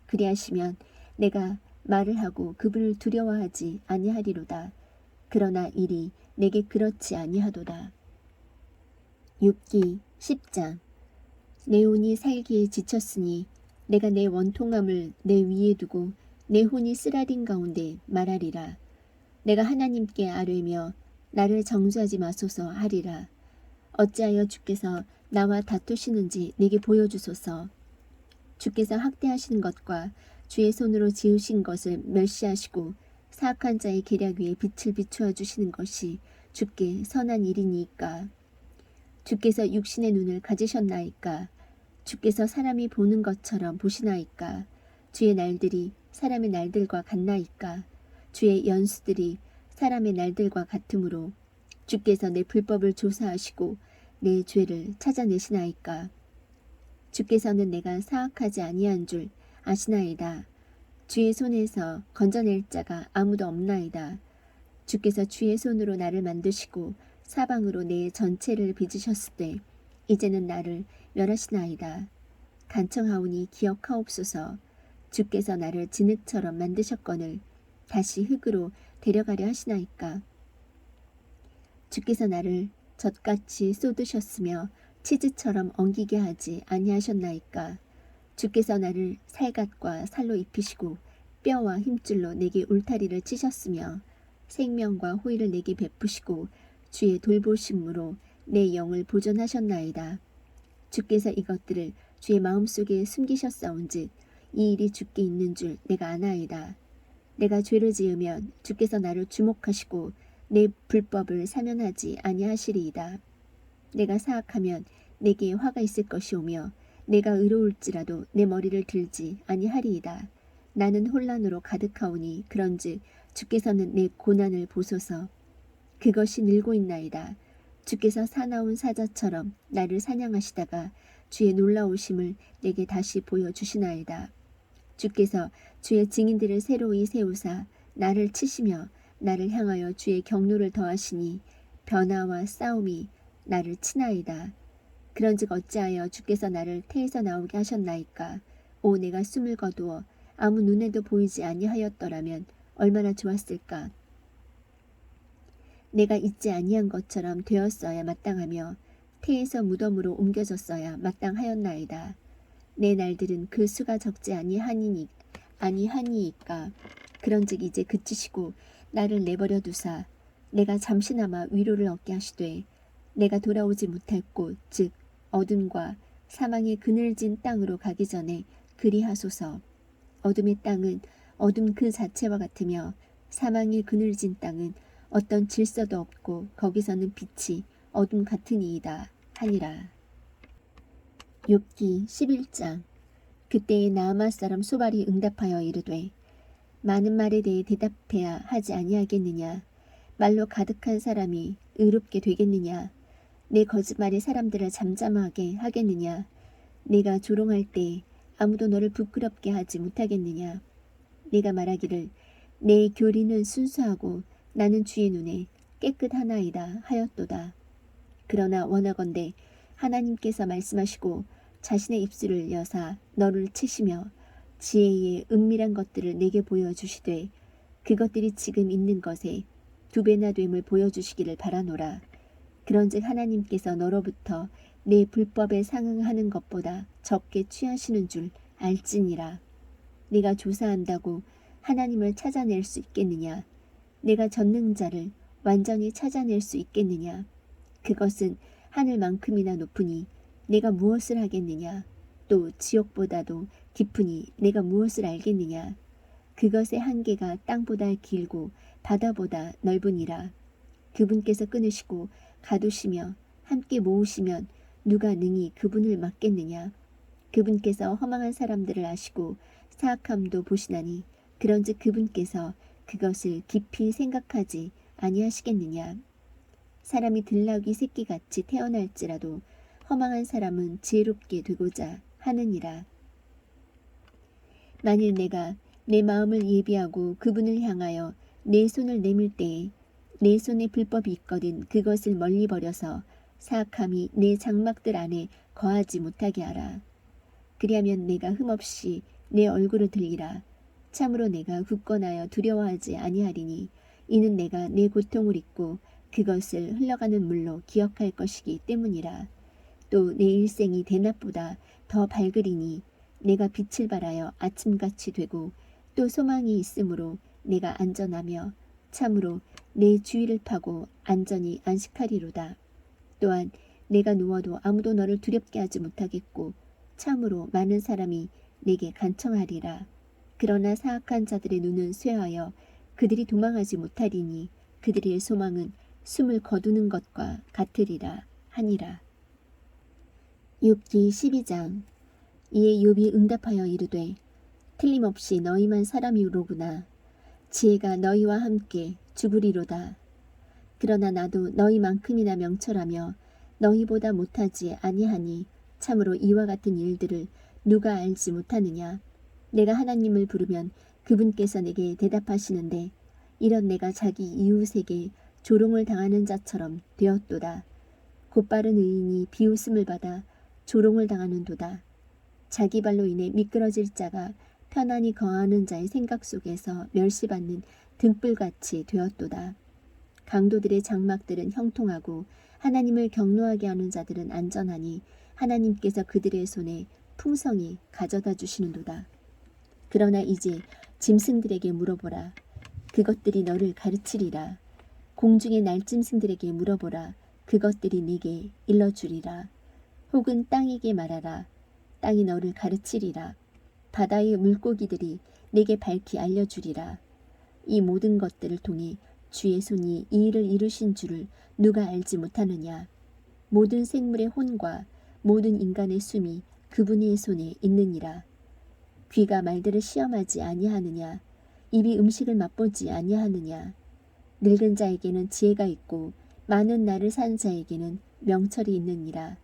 그리하시면 내가 말을 하고 그분을 두려워하지 아니하리로다. 그러나 일이 내게 그렇지 아니하도다. 욥기 10장. 내 혼이 살기에 지쳤으니 내가 내 원통함을 내 위에 두고 내 혼이 쓰라린 가운데 말하리라. 내가 하나님께 아뢰며 나를 정죄하지 마소서 하리라. 어찌하여 주께서 나와 다투시는지 내게 보여주소서. 주께서 학대하시는 것과 주의 손으로 지으신 것을 멸시하시고 사악한 자의 계략 위에 빛을 비추어 주시는 것이 주께 선한 일이니까. 주께서 육신의 눈을 가지셨나이까. 주께서 사람이 보는 것처럼 보시나이까. 주의 날들이 사람의 날들과 같나이까. 주의 연수들이 사람의 날들과 같으므로 주께서 내 불법을 조사하시고 내 죄를 찾아내시나이까. 주께서는 내가 사악하지 아니한 줄 아시나이다. 주의 손에서 건져낼 자가 아무도 없나이다. 주께서 주의 손으로 나를 만드시고 사방으로 내 전체를 빚으셨을 때 이제는 나를 멸하시나이다. 간청하오니 기억하옵소서. 주께서 나를 진흙처럼 만드셨거늘 다시 흙으로 데려가려 하시나이까. 주께서 나를 젖같이 쏟으셨으며 치즈처럼 엉기게 하지 아니하셨나이까. 주께서 나를 살갗과 살로 입히시고 뼈와 힘줄로 내게 울타리를 치셨으며 생명과 호의를 내게 베푸시고 주의 돌보심으로 내 영을 보존하셨나이다. 주께서 이것들을 주의 마음속에 숨기셨사온즉 이 일이 주께 있는 줄 내가 아나이다. 내가 죄를 지으면 주께서 나를 주목하시고 내 불법을 사면하지 아니하시리이다. 내가 사악하면 내게 화가 있을 것이오며 내가 의로울지라도 내 머리를 들지 아니하리이다. 나는 혼란으로 가득하오니 그런즉 주께서는 내 고난을 보소서. 그것이 늘고 있나이다. 주께서 사나운 사자처럼 나를 사냥하시다가 주의 놀라우심을 내게 다시 보여주시나이다. 주께서 주의 증인들을 새로이 세우사 나를 치시며 나를 향하여 주의 경노를 더하시니 변화와 싸움이 나를 치나이다. 그런즉 어찌하여 주께서 나를 태에서 나오게 하셨나이까. 오 내가 숨을 거두어 아무 눈에도 보이지 아니하였더라면 얼마나 좋았을까. 내가 잊지 아니한 것처럼 되었어야 마땅하며 태에서 무덤으로 옮겨졌어야 마땅하였나이다. 내 날들은 그 수가 적지 아니하니이까. 그런즉 이제 그치시고 나를 내버려 두사 내가 잠시나마 위로를 얻게 하시되 내가 돌아오지 못할 곳 즉 어둠과 사망의 그늘진 땅으로 가기 전에 그리하소서. 어둠의 땅은 어둠 그 자체와 같으며 사망의 그늘진 땅은 어떤 질서도 없고 거기서는 빛이 어둠 같으니이다 하니라. 욥기 11장. 그때에 나아마 사람 소발이 응답하여 이르되 많은 말에 대해 대답해야 하지 아니하겠느냐. 말로 가득한 사람이 의롭게 되겠느냐. 내 거짓말이 사람들을 잠잠하게 하겠느냐. 내가 조롱할 때 아무도 너를 부끄럽게 하지 못하겠느냐. 내가 말하기를 내 교리는 순수하고 나는 주의 눈에 깨끗하나이다 하였도다. 그러나 원하건대 하나님께서 말씀하시고 자신의 입술을 여사 너를 치시며 지혜의 은밀한 것들을 내게 보여주시되 그것들이 지금 있는 것에 2배나 됨을 보여주시기를 바라노라. 그런즉 하나님께서 너로부터 내 불법에 상응하는 것보다 적게 취하시는 줄 알지니라. 네가 조사한다고 하나님을 찾아낼 수 있겠느냐. 내가 전능자를 완전히 찾아낼 수 있겠느냐. 그것은 하늘만큼이나 높으니 내가 무엇을 하겠느냐. 또 지옥보다도 깊으니 내가 무엇을 알겠느냐. 그것의 한계가 땅보다 길고 바다보다 넓으니라. 그분께서 끊으시고 가두시며 함께 모으시면 누가 능히 그분을 막겠느냐. 그분께서 허망한 사람들을 아시고 사악함도 보시나니 그런즉 그분께서 그것을 깊이 생각하지 아니하시겠느냐. 사람이 들나귀 새끼같이 태어날지라도 허망한 사람은 지혜롭게 되고자 하느니라. 만일 내가 내 마음을 예비하고 그분을 향하여 내 손을 내밀 때에 내 손에 불법이 있거든 그것을 멀리 버려서 사악함이 내 장막들 안에 거하지 못하게 하라. 그리하면 내가 흠없이 내 얼굴을 들리라. 참으로 내가 굳건하여 두려워하지 아니하리니 이는 내가 내 고통을 잊고 그것을 흘러가는 물로 기억할 것이기 때문이라. 또 내 일생이 대낮보다 더 밝으리니 내가 빛을 발하여 아침같이 되고 또 소망이 있으므로 내가 안전하며 참으로 내 주위를 파고 안전히 안식하리로다. 또한 내가 누워도 아무도 너를 두렵게 하지 못하겠고 참으로 많은 사람이 내게 간청하리라. 그러나 사악한 자들의 눈은 쇠하여 그들이 도망하지 못하리니 그들의 소망은 숨을 거두는 것과 같으리라 하니라. 욥기 12장. 이에 욥이 응답하여 이르되 틀림없이 너희만 사람이로구나. 지혜가 너희와 함께 죽으리로다. 그러나 나도 너희만큼이나 명철하며 너희보다 못하지 아니하니 참으로 이와 같은 일들을 누가 알지 못하느냐. 내가 하나님을 부르면 그분께서 내게 대답하시는데 이런 내가 자기 이웃에게 조롱을 당하는 자처럼 되었도다. 곧바른 의인이 비웃음을 받아 조롱을 당하는도다. 자기 발로 인해 미끄러질 자가 편안히 거하는 자의 생각 속에서 멸시받는 등불같이 되었도다. 강도들의 장막들은 형통하고 하나님을 경노하게 하는 자들은 안전하니 하나님께서 그들의 손에 풍성히 가져다 주시는도다. 그러나 이제 짐승들에게 물어보라. 그것들이 너를 가르치리라. 공중의 날짐승들에게 물어보라. 그것들이 네게 일러주리라. 혹은 땅에게 말하라. 땅이 너를 가르치리라. 바다의 물고기들이 내게 밝히 알려주리라. 이 모든 것들을 통해 주의 손이 이 일을 이루신 줄을 누가 알지 못하느냐. 모든 생물의 혼과 모든 인간의 숨이 그분의 손에 있느니라. 귀가 말들을 시험하지 아니하느냐. 입이 음식을 맛보지 아니하느냐. 늙은 자에게는 지혜가 있고 많은 날을 산 자에게는 명철이 있느니라.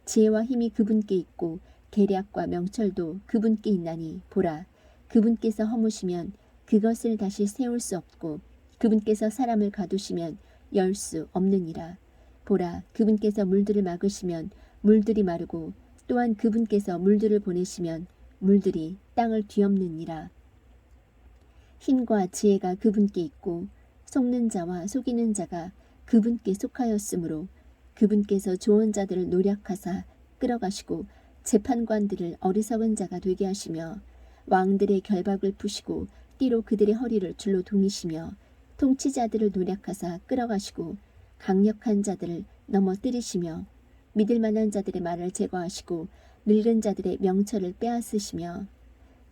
지혜와 힘이 그분께 있고 계략과 명철도 그분께 있나니 보라. 그분께서 허무시면 그것을 다시 세울 수 없고 그분께서 사람을 가두시면 열 수 없느니라. 보라. 그분께서 물들을 막으시면 물들이 마르고 또한 그분께서 물들을 보내시면 물들이 땅을 뒤엎느니라. 힘과 지혜가 그분께 있고 속는 자와 속이는 자가 그분께 속하였으므로 그분께서 조언자들을 노력하사 끌어가시고 재판관들을 어리석은 자가 되게 하시며 왕들의 결박을 푸시고 띠로 그들의 허리를 줄로 동이시며 통치자들을 노략하사 끌어가시고 강력한 자들을 넘어뜨리시며 믿을 만한 자들의 말을 제거하시고 늙은 자들의 명철을 빼앗으시며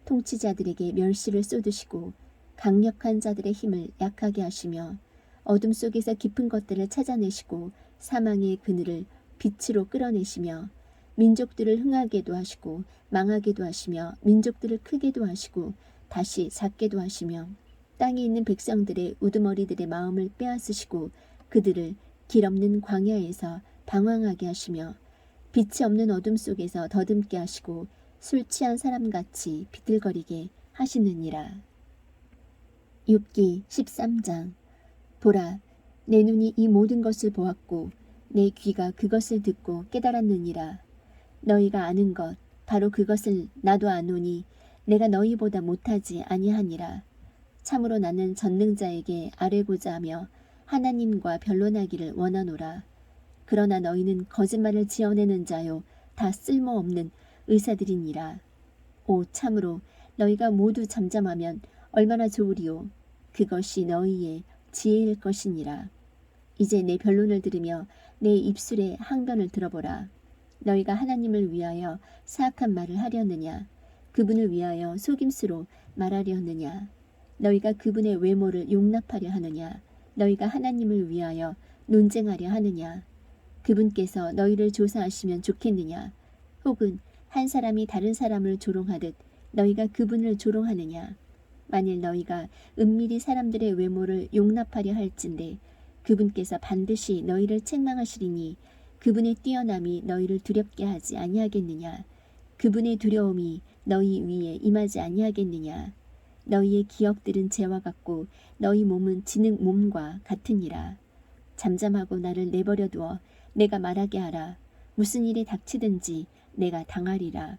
통치자들에게 멸시를 쏟으시고 강력한 자들의 힘을 약하게 하시며 어둠 속에서 깊은 것들을 찾아내시고 사망의 그늘을 빛으로 끌어내시며 민족들을 흥하게도 하시고 망하게도 하시며 민족들을 크게도 하시고 다시 작게도 하시며 땅에 있는 백성들의 우두머리들의 마음을 빼앗으시고 그들을 길 없는 광야에서 방황하게 하시며 빛이 없는 어둠 속에서 더듬게 하시고 술 취한 사람같이 비틀거리게 하시느니라. 욥기 13장. 보라, 내 눈이 이 모든 것을 보았고 내 귀가 그것을 듣고 깨달았느니라. 너희가 아는 것 바로 그것을 나도 아노니 내가 너희보다 못하지 아니하니라. 참으로 나는 전능자에게 아뢰고자 하며 하나님과 변론하기를 원하노라. 그러나 너희는 거짓말을 지어내는 자요 다 쓸모없는 의사들이니라. 오, 참으로 너희가 모두 잠잠하면 얼마나 좋으리요. 그것이 너희의 지혜일 것이니라. 이제 내 변론을 들으며 내 입술의 항변을 들어보라. 너희가 하나님을 위하여 사악한 말을 하려느냐? 그분을 위하여 속임수로 말하려느냐? 너희가 그분의 외모를 용납하려 하느냐? 너희가 하나님을 위하여 논쟁하려 하느냐? 그분께서 너희를 조사하시면 좋겠느냐? 혹은 한 사람이 다른 사람을 조롱하듯 너희가 그분을 조롱하느냐? 만일 너희가 은밀히 사람들의 외모를 용납하려 할진대 그분께서 반드시 너희를 책망하시리니 그분의 뛰어남이 너희를 두렵게 하지 아니하겠느냐? 그분의 두려움이 너희 위에 임하지 아니하겠느냐? 너희의 기억들은 재와 같고 너희 몸은 지능 몸과 같으니라. 잠잠하고 나를 내버려 두어 내가 말하게 하라. 무슨 일이 닥치든지 내가 당하리라.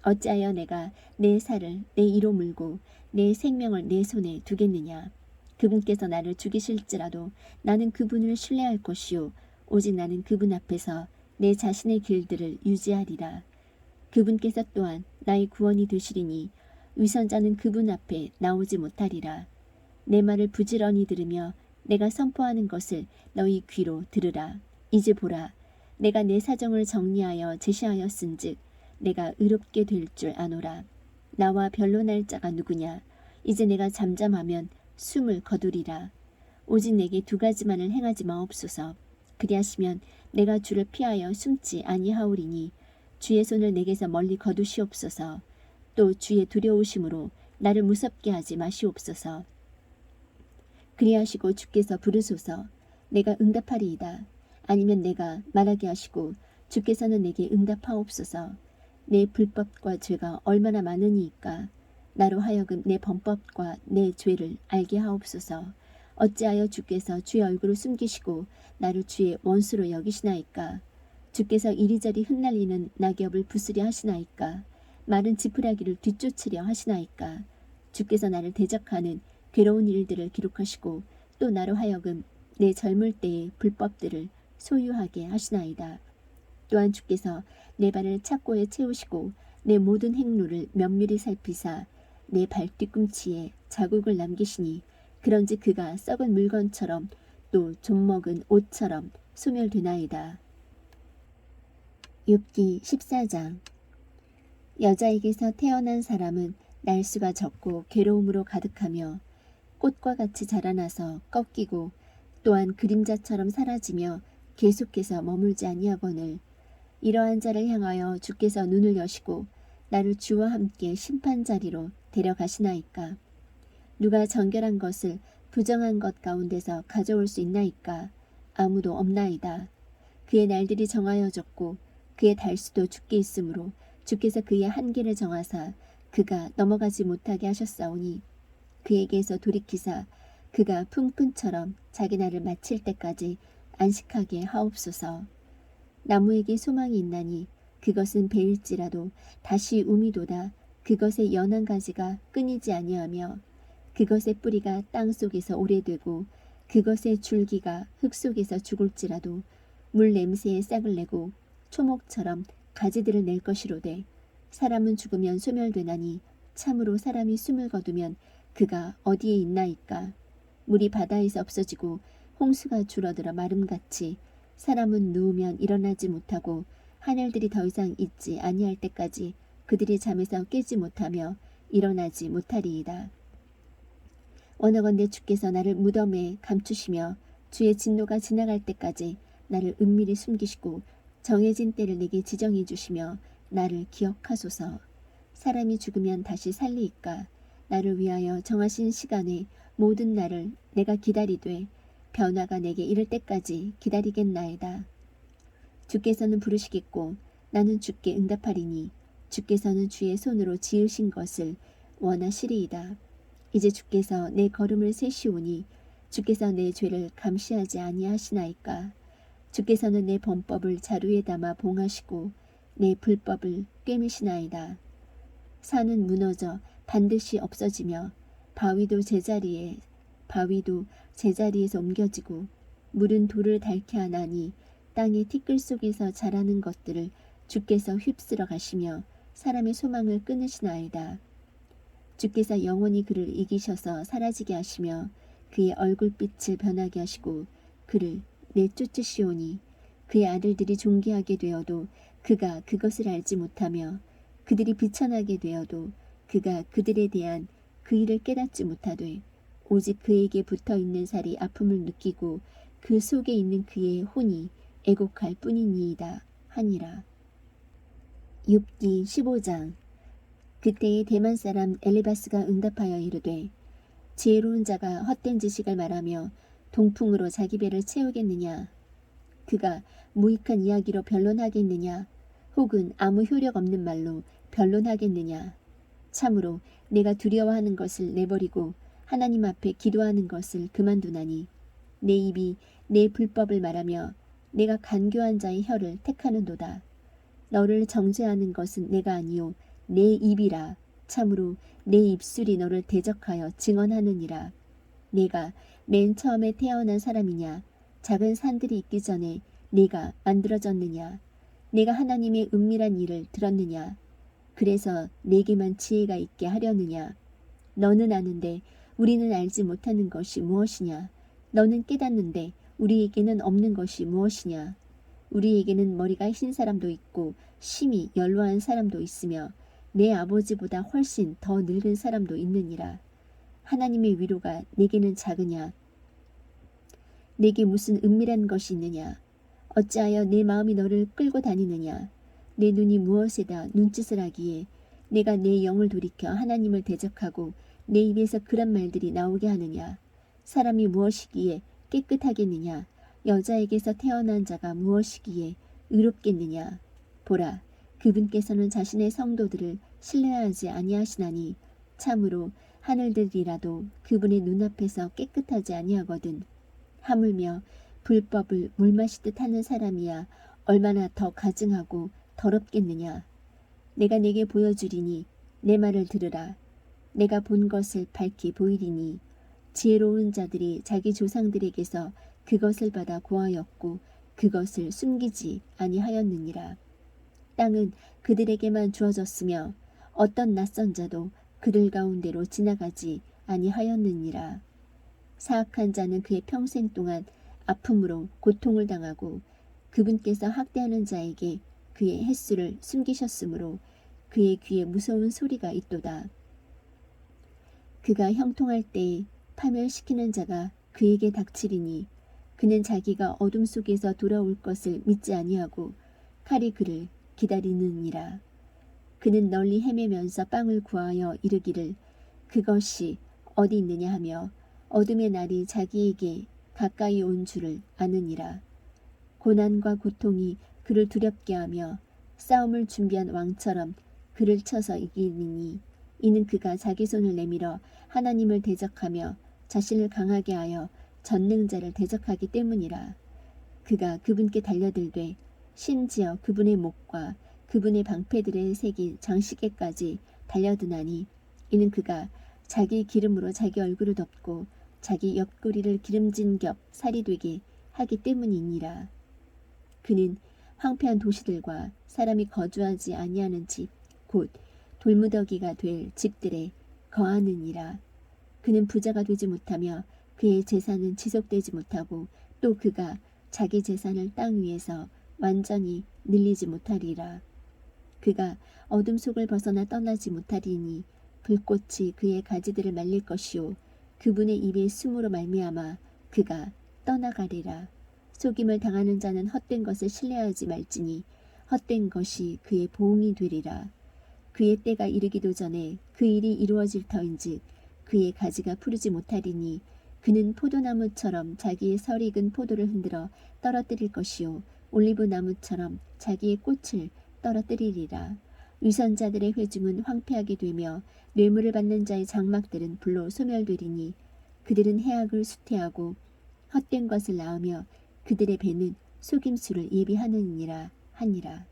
어찌하여 내가 내 살을 내 이로 물고 내 생명을 내 손에 두겠느냐? 그분께서 나를 죽이실지라도 나는 그분을 신뢰할 것이요 오직 나는 그분 앞에서 내 자신의 길들을 유지하리라. 그분께서 또한 나의 구원이 되시리니 위선자는 그분 앞에 나오지 못하리라. 내 말을 부지런히 들으며 내가 선포하는 것을 너희 귀로 들으라. 이제 보라, 내가 내 사정을 정리하여 제시하였은즉 내가 의롭게 될 줄 아노라. 나와 변론할 자가 누구냐? 이제 내가 잠잠하면 숨을 거두리라. 오직 내게 두 가지만을 행하지 마옵소서. 그리하시면 내가 주를 피하여 숨지 아니하오리니 주의 손을 내게서 멀리 거두시옵소서. 또 주의 두려우심으로 나를 무섭게 하지 마시옵소서. 그리하시고 주께서 부르소서. 내가 응답하리이다. 아니면 내가 말하게 하시고 주께서는 내게 응답하옵소서. 내 불법과 죄가 얼마나 많으니이까. 나로 하여금 내 범법과 내 죄를 알게 하옵소서. 어찌하여 주께서 주의 얼굴을 숨기시고 나를 주의 원수로 여기시나이까. 주께서 이리저리 흩날리는 낙엽을 부수려 하시나이까. 마른 지푸라기를 뒤쫓으려 하시나이까. 주께서 나를 대적하는 괴로운 일들을 기록하시고 또 나로 하여금 내 젊을 때의 불법들을 소유하게 하시나이다. 또한 주께서 내 발을 착고에 채우시고 내 모든 행로를 면밀히 살피사 내 발 뒤꿈치에 자국을 남기시니 그런지 그가 썩은 물건처럼 또 좀먹은 옷처럼 소멸되나이다. 욥기 14장. 여자에게서 태어난 사람은 날수가 적고 괴로움으로 가득하며 꽃과 같이 자라나서 꺾이고 또한 그림자처럼 사라지며 계속해서 머물지 아니하거늘 이러한 자를 향하여 주께서 눈을 여시고 나를 주와 함께 심판자리로 데려가시나이까. 누가 정결한 것을 부정한 것 가운데서 가져올 수 있나이까. 아무도 없나이다. 그의 날들이 정하여졌고 그의 달수도 죽게 있으므로 주께서 그의 한계를 정하사 그가 넘어가지 못하게 하셨사오니 그에게서 돌이키사 그가 품꾼처럼 자기 날을 마칠 때까지 안식하게 하옵소서. 나무에게 소망이 있나니 그것은 배일지라도 다시 우미도다. 그것의 연한 가지가 끊이지 아니하며 그것의 뿌리가 땅 속에서 오래되고 그것의 줄기가 흙 속에서 죽을지라도 물 냄새에 싹을 내고 초목처럼 가지들을 낼 것이로되 사람은 죽으면 소멸되나니 참으로 사람이 숨을 거두면 그가 어디에 있나이까. 물이 바다에서 없어지고 홍수가 줄어들어 마름같이 사람은 누우면 일어나지 못하고 하늘들이 더 이상 있지 아니할 때까지 그들이 잠에서 깨지 못하며 일어나지 못하리이다. 원하건대 주께서 나를 무덤에 감추시며 주의 진노가 지나갈 때까지 나를 은밀히 숨기시고 정해진 때를 내게 지정해 주시며 나를 기억하소서. 사람이 죽으면 다시 살리이까. 나를 위하여 정하신 시간에 모든 날을 내가 기다리되 변화가 내게 이를 때까지 기다리겠나이다. 주께서는 부르시겠고 나는 주께 응답하리니 주께서는 주의 손으로 지으신 것을 원하시리이다. 이제 주께서 내 걸음을 세시오니 주께서 내 죄를 감시하지 아니하시나이까. 주께서는 내 범법을 자루에 담아 봉하시고 내 불법을 꿰매시나이다. 산은 무너져 반드시 없어지며 바위도 제자리에서 옮겨지고 물은 돌을 닳게 하나니 땅의 티끌 속에서 자라는 것들을 주께서 휩쓸어 가시며 사람의 소망을 끊으시나이다. 주께서 영원히 그를 이기셔서 사라지게 하시며 그의 얼굴빛을 변하게 하시고 그를 내쫓으시오니 그의 아들들이 존귀하게 되어도 그가 그것을 알지 못하며 그들이 비천하게 되어도 그가 그들에 대한 그 일을 깨닫지 못하되 오직 그에게 붙어있는 살이 아픔을 느끼고 그 속에 있는 그의 혼이 애곡할 뿐이니이다 하니라. 욥기 15장. 그때에 대만 사람 엘리바스가 응답하여 이르되 지혜로운 자가 헛된 지식을 말하며 동풍으로 자기 배를 채우겠느냐. 그가 무익한 이야기로 변론하겠느냐. 혹은 아무 효력 없는 말로 변론하겠느냐. 참으로 내가 두려워하는 것을 내버리고 하나님 앞에 기도하는 것을 그만두나니 내 입이 내 불법을 말하며 내가 간교한 자의 혀를 택하는도다. 너를 정죄하는 것은 내가 아니요 내 입이라. 참으로 내 입술이 너를 대적하여 증언하느니라. 내가 맨 처음에 태어난 사람이냐. 작은 산들이 있기 전에 네가 만들어졌느냐. 내가 하나님의 은밀한 일을 들었느냐. 그래서 내게만 지혜가 있게 하려느냐. 너는 아는데 우리는 알지 못하는 것이 무엇이냐. 너는 깨닫는데 우리에게는 없는 것이 무엇이냐. 우리에게는 머리가 흰 사람도 있고 심히 연로한 사람도 있으며 내 아버지보다 훨씬 더 늙은 사람도 있느니라. 하나님의 위로가 내게는 작으냐. 내게 무슨 은밀한 것이 있느냐. 어찌하여 내 마음이 너를 끌고 다니느냐. 내 눈이 무엇에다 눈짓을 하기에 내가 내 영을 돌이켜 하나님을 대적하고 내 입에서 그런 말들이 나오게 하느냐. 사람이 무엇이기에 깨끗하겠느냐. 여자에게서 태어난 자가 무엇이기에 의롭겠느냐. 보라, 그분께서는 자신의 성도들을 신뢰하지 아니하시나니 참으로 하늘들이라도 그분의 눈앞에서 깨끗하지 아니하거든. 하물며 불법을 물 마시듯 하는 사람이야 얼마나 더 가증하고 더럽겠느냐. 내가 내게 보여주리니 내 말을 들으라. 내가 본 것을 밝히 보이리니 지혜로운 자들이 자기 조상들에게서 그것을 받아 구하였고 그것을 숨기지 아니하였느니라. 땅은 그들에게만 주어졌으며 어떤 낯선 자도 그들 가운데로 지나가지 아니하였느니라. 사악한 자는 그의 평생 동안 아픔으로 고통을 당하고 그분께서 학대하는 자에게 그의 횟수를 숨기셨으므로 그의 귀에 무서운 소리가 있도다. 그가 형통할 때에 파멸시키는 자가 그에게 닥치리니 그는 자기가 어둠 속에서 돌아올 것을 믿지 아니하고 칼이 그를 기다리느니라. 그는 널리 헤매면서 빵을 구하여 이르기를 그것이 어디 있느냐 하며 어둠의 날이 자기에게 가까이 온 줄을 아느니라. 고난과 고통이 그를 두렵게 하며 싸움을 준비한 왕처럼 그를 쳐서 이기니 이는 그가 자기 손을 내밀어 하나님을 대적하며 자신을 강하게 하여 전능자를 대적하기 때문이라. 그가 그분께 달려들되 심지어 그분의 목과 그분의 방패들의 새긴 장시계까지 달려드나니 이는 그가 자기 기름으로 자기 얼굴을 덮고 자기 옆구리를 기름진 겹 살이 되게 하기 때문이니라. 그는 황폐한 도시들과 사람이 거주하지 아니하는 집 곧 돌무더기가 될 집들에 거하느니라. 그는 부자가 되지 못하며 그의 재산은 지속되지 못하고 또 그가 자기 재산을 땅 위에서 완전히 늘리지 못하리라. 그가 어둠 속을 벗어나 떠나지 못하리니 불꽃이 그의 가지들을 말릴 것이요 그분의 입의 숨으로 말미암아 그가 떠나가리라. 속임을 당하는 자는 헛된 것을 신뢰하지 말지니 헛된 것이 그의 보응이 되리라. 그의 때가 이르기도 전에 그 일이 이루어질 터인즉 그의 가지가 푸르지 못하리니 그는 포도나무처럼 자기의 설익은 포도를 흔들어 떨어뜨릴 것이요 올리브 나무처럼 자기의 꽃을 떨어뜨리리라. 위선자들의 회중은 황폐하게 되며 뇌물을 받는 자의 장막들은 불로 소멸되리니 그들은 해악을 수태하고 헛된 것을 낳으며 그들의 배는 속임수를 예비하느니라 하니라.